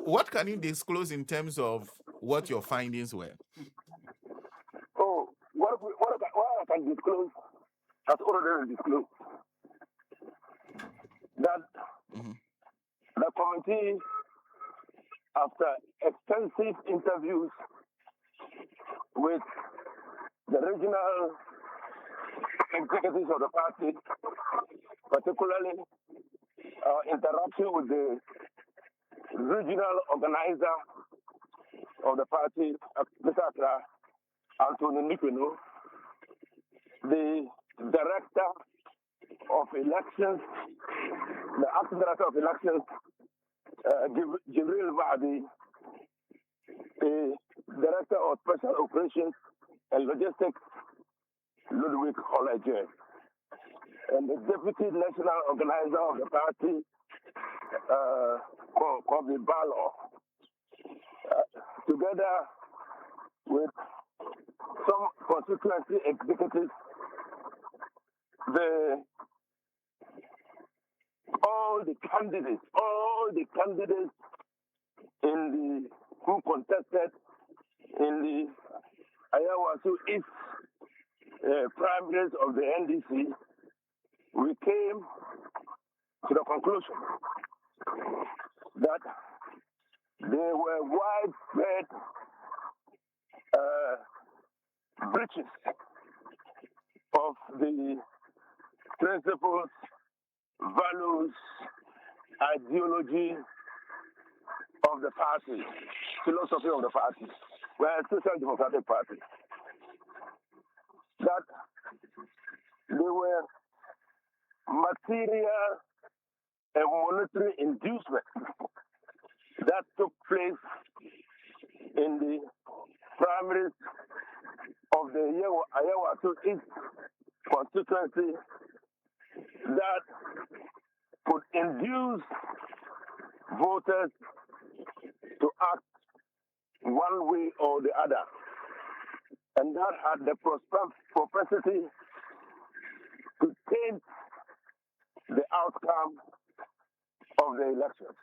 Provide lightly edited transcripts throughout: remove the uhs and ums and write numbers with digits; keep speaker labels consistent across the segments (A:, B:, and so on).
A: What can you disclose in terms of what your findings were?
B: Oh, what I can disclose has already been disclosed. That
A: Mm-hmm.
B: the committee, after extensive interviews with the regional executives of the party, particularly interaction with the regional organizer of the party, Mr. Accra, Anthony Nipino, the director of elections, the acting director of elections, Jibril Mahdi, the director of special operations and logistics, Ludwig Holleger, and the deputy national organizer of the party, Kobe Balo, together with some constituency executives, all the candidates who contested in the Ayawaso East primaries of the NDC, we came to the conclusion that there were widespread breaches of the principles, values, ideology of the party, philosophy of the party. We're a social democratic party. That there were material and monetary inducements that took place in the primaries of the Ayawaso East constituency that could induce voters to act one way or the other. And that had the propensity to taint the outcome of the elections.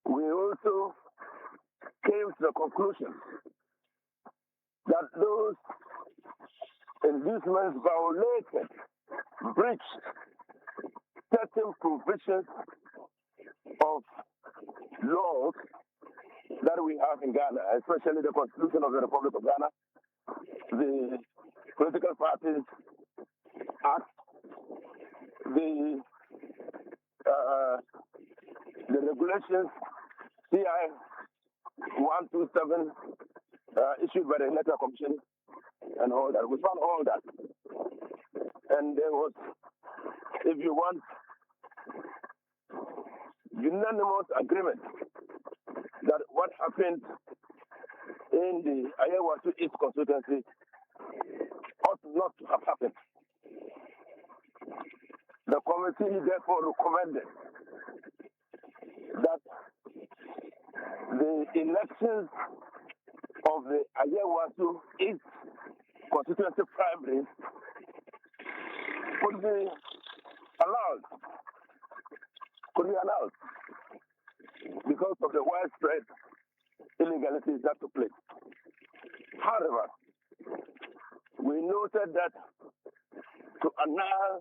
B: We also came to the conclusion that those inducements breached certain provisions of laws that we have in Ghana, especially the Constitution of the Republic of Ghana, the Political Parties Act, the regulations CI 127 issued by the Electoral Commission and all that. We found all that. And there was, if you want, unanimous agreement that what happened in the Ayawaso East constituency ought not to have happened. The committee therefore recommended that the elections of the Ayawaso East constituency primaries could be allowed because of the widespread illegalities that took place. However, we noted that to annul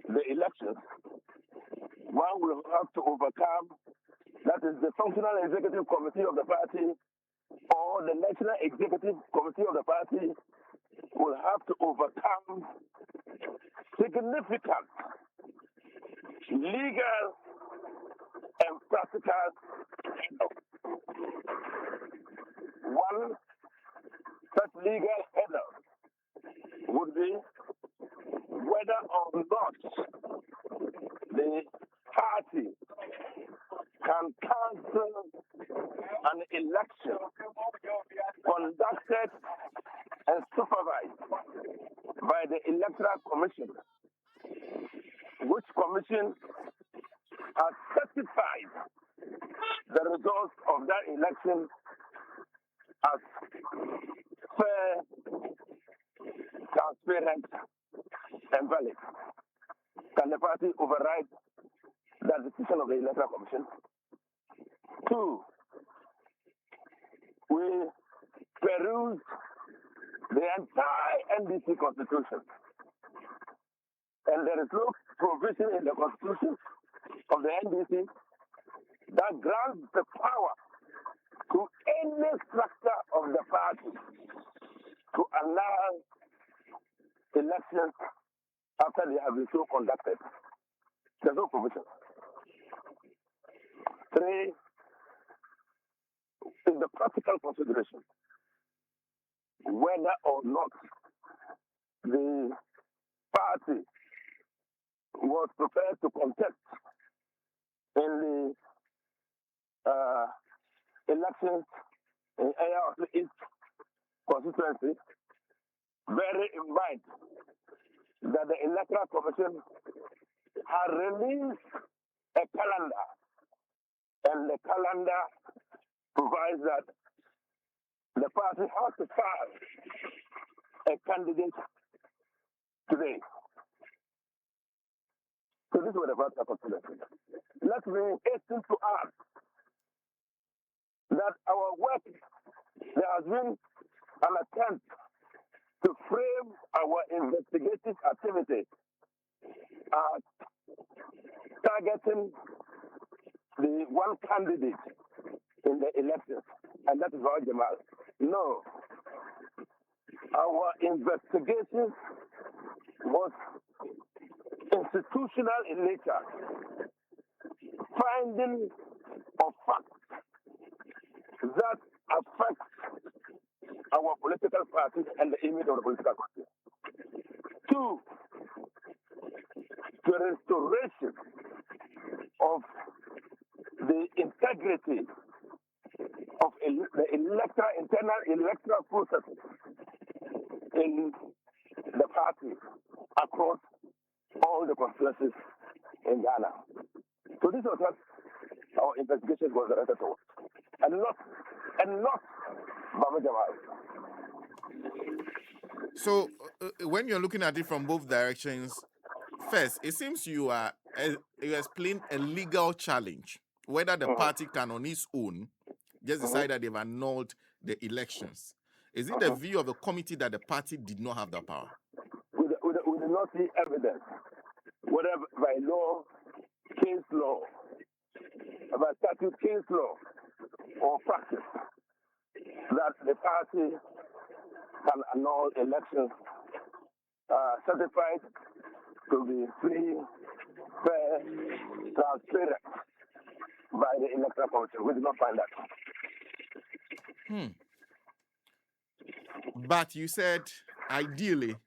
B: the elections, one will have to overcome, that is the functional executive committee of the party or the national executive committee of the party will have to overcome significant legal and practical hurdles. One such legal hurdle would be whether or not the party can cancel an election conducted and supervised by the Electoral Commission, which commission has certified the results of that election as fair, transparent, and valid. Can the party override the decision of the Electoral Commission. 2, we perused the entire NDC constitution. And there is no provision in the constitution of the NDC that grants the power to any structure of the party to allow elections after they have been so conducted. There's no provision. 3 is the practical consideration whether or not the party was prepared to contest in the elections in Ayawaso East constituency, bearing in mind that the Electoral Commission had released a calendar, and the calendar provides that the party has to file a candidate today. So this is what the party are considering. Let me hasten to add that our work, there has been an attempt to frame our investigative activity as targeting the one candidate in the elections, and that is Alhaji Jamal. No. Our investigation was institutional in nature, finding of facts that affect our political parties and the image of the political party. 2, the restoration of the integrity of the internal electoral processes in the party across all the constituencies in Ghana. So this was what our investigation was directed towards, and not Baba Jamal.
A: So when you're looking at it from both directions, first, it seems you explain a legal challenge, whether the party can on its own just decide that they've annulled the elections. Is it the view of the committee that the party did not have the power?
B: We did not see evidence, whether by law, case law, by statute, case law, or practice, that the party can annul elections certified to be free, fair, transparent by the Electoral Commission. We did not find that.
A: But you said, ideally,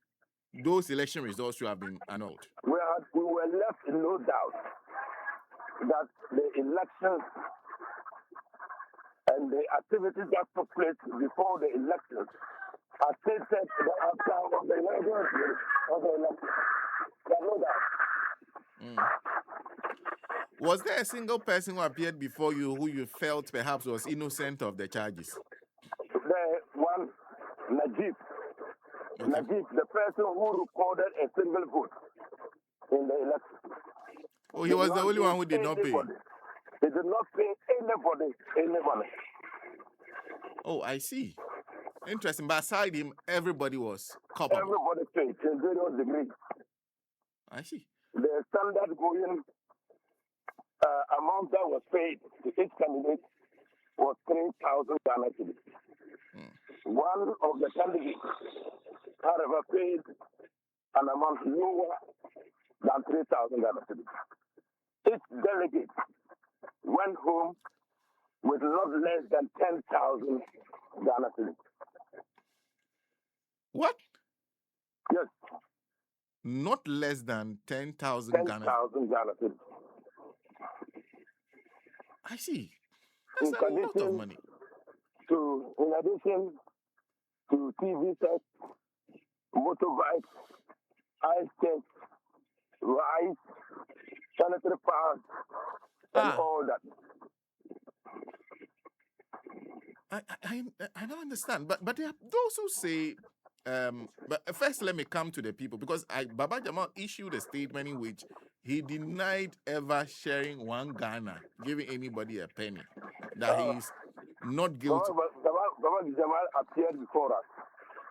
A: those election results should have been annulled.
B: We were left in no doubt that the elections and the activities that took place before the elections are stated the outcome of the election. There's no doubt.
A: Was there a single person who appeared before you who you felt perhaps was innocent of the charges?
B: The one, Najib. Okay. Najib, the person who recorded a single vote in the election.
A: Oh, he was the only one who did not pay.
B: He did not pay anybody any money.
A: Oh, I see. Interesting. But aside him, everybody was culpable.
B: Everybody paid in various degrees.
A: I see.
B: The standard going amount that was paid to each candidate was 3,000 Ghana cedis. One of the candidates, however, paid an amount lower than 3,000 Ghana cedis. Each delegate went home with not less than 10,000 Ghana cedis.
A: What?
B: Yes.
A: Not less than 10,000 Ghana.
B: 10,000 Ghana cedis.
A: I see. That's a lot of money.
B: In addition to TV sets, motorbikes, ice chests, rice, sanitary pads, and all that.
A: I don't understand. But there are those who say, but first let me come to the people, because Baba Jamal issued a statement in which he denied ever sharing one Ghana, giving anybody a penny. That he is not guilty.
B: Baba Jamal appeared before us.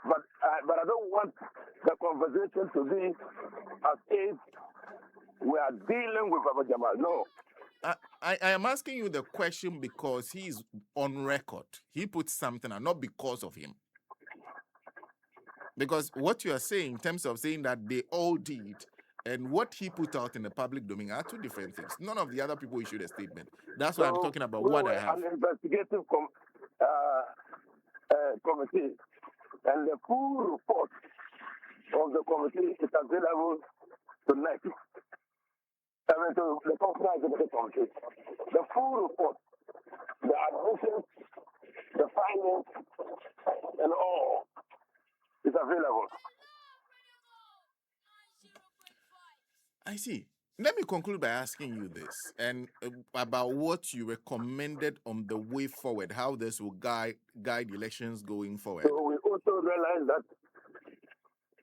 B: But I don't want the conversation to be as if we are dealing with Baba Jamal. No.
A: I am asking you the question because he is on record. He put something and not because of him. Because what you are saying in terms of saying that they all did and what he put out in the public domain are two different things. None of the other people issued a statement. That's why I'm talking about what I have.
B: An investigative committee, and the full report of the committee is available tonight. I mean, to the committee. The full report, the admissions, the findings, and all is available.
A: I see. Let me conclude by asking you this and about what you recommended on the way forward, how this will guide elections going forward.
B: So we also realized that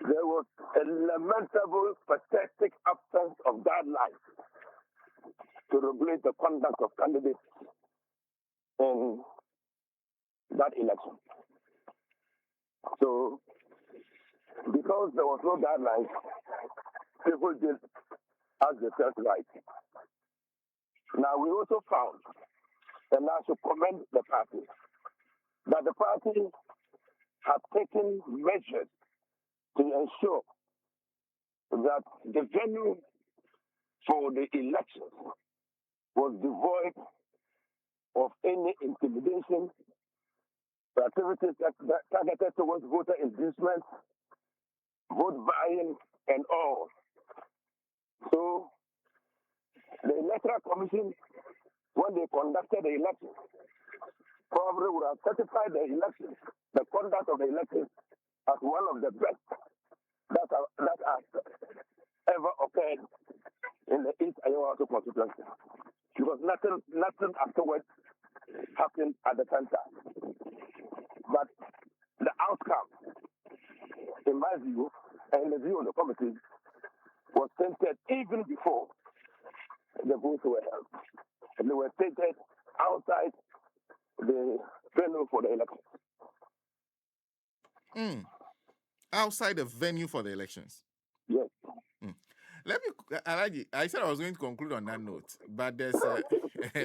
B: there was a lamentable, pathetic absence of guidelines to regulate the conduct of candidates in that election. So, because there was no guidelines, people did as they felt right. Now, we also found, and I should commend the party, that the party had taken measures to ensure that the venue for the elections was devoid of any intimidation, activities that targeted towards voter inducement, vote buying, and all. So, the Electoral Commission, when they conducted the election, probably would have certified the elections, the conduct of the elections, as one of the best that has ever occurred in the East Ayawaso constituency. Because nothing afterwards happened at the center. But the outcome, in my view, and in the view of the committee, was tainted even before the votes were held. And they were tainted outside the venue for the elections.
A: Outside the venue for the elections?
B: Yes.
A: Let me, Alhaji, I said I was going to conclude on that note, but there's,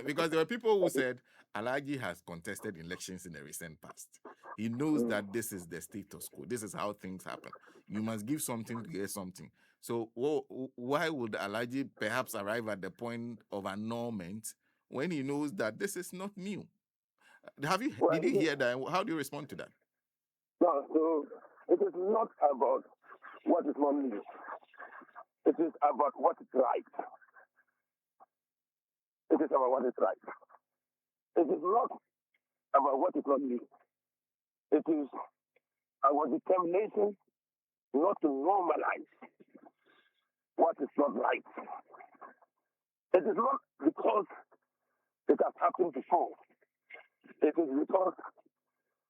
A: because there were people who said Alhaji has contested elections in the recent past. He knows that this is the status quo. This is how things happen. You must give something to get something. So why would Alhaji perhaps arrive at the point of annulment when he knows that this is not new? Did you hear that? How do you respond to that?
B: No, so it is not about what is not new. It is about what is right. It is about what is right. It is not about what is not new. It is our determination not to normalize what is not right. It is not because it has happened before. It is because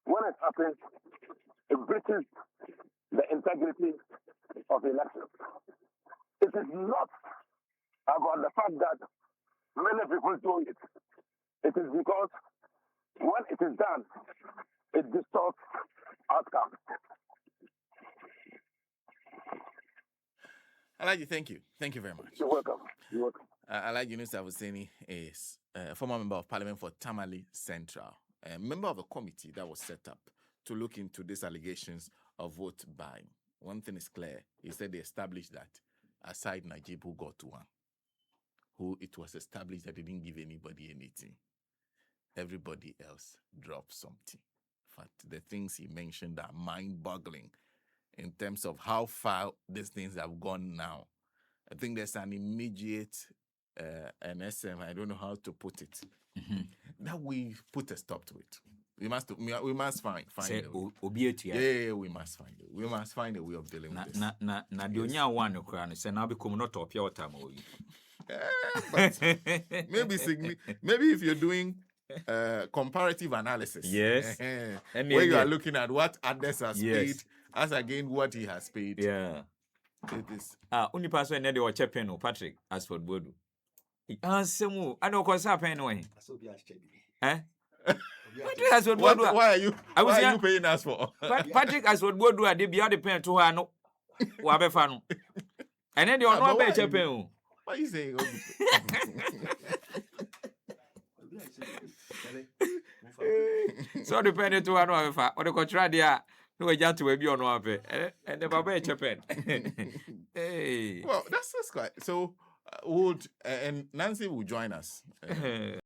B: when it happens, it breaches the integrity of the election. It is not about the fact that many people do it. It is because when it is done, it distorts outcomes.
A: Alhaji, thank you. Thank you very much.
B: You're welcome. You're welcome.
A: Alhaji Inusah Fuseini is a former member of parliament for Tamale Central, a member of a committee that was set up to look into these allegations of vote buying. One thing is clear. He said they established that aside Najib, who got one, who it was established that they didn't give anybody anything. Everybody else dropped something. In fact, the things he mentioned are mind-boggling in terms of how far these things have gone now. I think there's an immediate an SM, I don't know how to put it, that we put a stop to it. We must find a way. Yeah, we must find it. We must find a way of dealing with this. But maybe if you're doing comparative analysis,
C: yes,
A: where you are looking at what others has paid as against what he has paid, It is.
C: Only person in the Chapin Patrick as for Bodu. Some I don't call up anyway. Eh? Patrick as what Bodu.
A: Why are you?
C: I was
A: why are you paying us for?
C: Patrick as what Bodu. I did be out the pen to her. No, Wabefano. And then you are not by Chapin.
A: Why are you saying?
C: So depending to one of or the contrary, no, just to be on one pay, and the Baba Japan. Hey,
A: Well, that's quite so. Would and Nancy will join us.